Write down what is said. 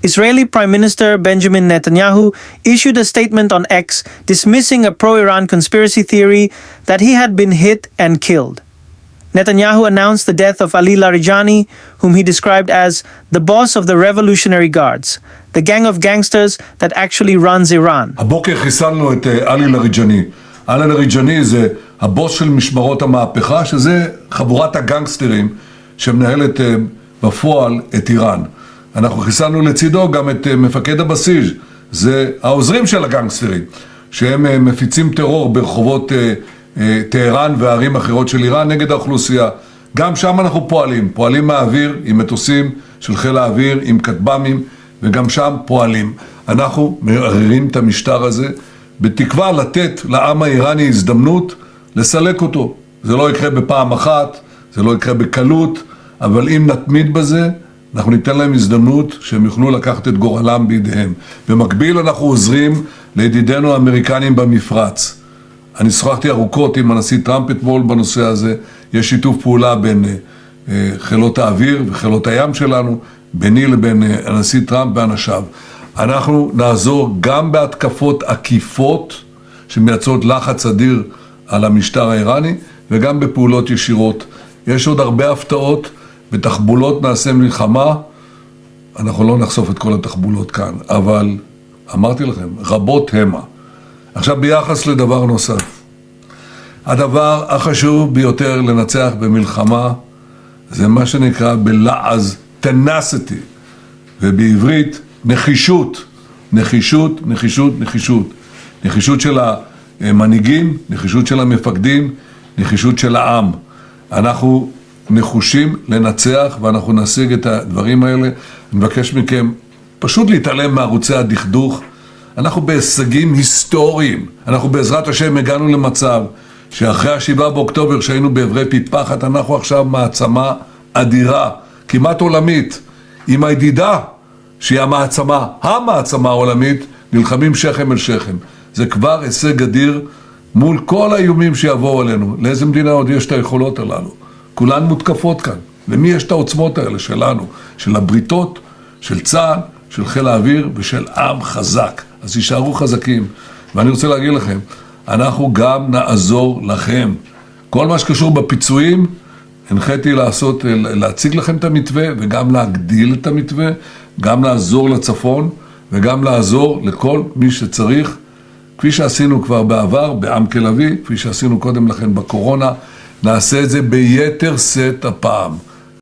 Israeli Prime Minister Benjamin Netanyahu issued a statement on X dismissing a pro-Iran conspiracy theory that he had been hit and killed. Netanyahu announced the death of Ali Larijani, whom he described as the boss of the Revolutionary Guards, the gang of gangsters that actually runs Iran. הבוקר חיסלנו את עלי לריג'אני. עלי לריג'אני זה הבוס של משמרות המהפכה, שזה חבורת הגנגסטרים שמנהלת בפועל את איראן. אנחנו חיסלנו לצידו גם את מפקד הבסיס, זה העוזרים של הגנגסטרים, שהם מפיצים טרור ברחובות טהרן וערים אחרות של איראן נגד האוכלוסייה. גם שם אנחנו פועלים מהאוויר עם מטוסים של חיל האוויר, עם כטב"מים, וגם שם פועלים. אנחנו מערערים את המשטר הזה, בתקווה לתת לעם האיראני הזדמנות לסלק אותו. זה לא יקרה בפעם אחת, זה לא יקרה בקלות, אבל אם נתמיד בזה, אנחנו ניתן להם הזדמנות שהם יוכלו לקחת את גורלם בידיהם. במקביל אנחנו עוזרים לידידינו האמריקנים במפרץ. אני שוחחתי ארוכות עם הנשיא טראמפ אתמול בנושא הזה. יש שיתוף פעולה בין חילות האוויר וחילות הים שלנו, ביני לבין הנשיא טראמפ ואנשיו. אנחנו נעזור גם בהתקפות עקיפות שמייצרות לחץ אדיר על המשטר האיראני, וגם בפעולות ישירות. יש עוד הרבה הפתעות, בתחבולות נעשה מלחמה. אנחנו לא נחשוף את כל התחבולות כאן, אבל אמרתי לכם, רבות המה. עכשיו ביחס לדבר נוסף. הדבר החשוב ביותר לנצח במלחמה זה מה שנקרא בלעז tenacity, ובעברית נחישות. נחישות, נחישות, נחישות. נחישות של המנהיגים, נחישות של המפקדים, נחישות של העם. אנחנו נחושים לנצח ואנחנו נשיג את הדברים האלה. אני מבקש מכם פשוט להתעלם מערוצי הדכדוך. אנחנו בהישגים היסטוריים. אנחנו בעזרת השם הגענו למצב שאחרי 7 באוקטובר שהיינו בעברי פי פחת, אנחנו עכשיו מעצמה אדירה, כמעט עולמית, עם הידידה שהיא המעצמה העולמית, נלחמים שכם אל שכם. זה כבר הישג אדיר מול כל האיומים שיבואו עלינו. לאיזה מדינה עוד יש את היכולות הללו? כולן מותקפות כאן. למי יש את העוצמות האלה שלנו? של הבריתות, של צה"ל, של חיל האוויר ושל עם חזק. אז יישארו חזקים. ואני רוצה להגיד לכם, אנחנו גם נעזור לכם. כל מה שקשור בפיצויים, הנחיתי להציג לכם את המתווה וגם להגדיל את המתווה, גם לעזור לצפון וגם לעזור לכל מי שצריך, כפי שעשינו כבר בעבר בעם כלבי, כפי שעשינו קודם לכן בקורונה. נעשה את זה ביתר שאת הפעם.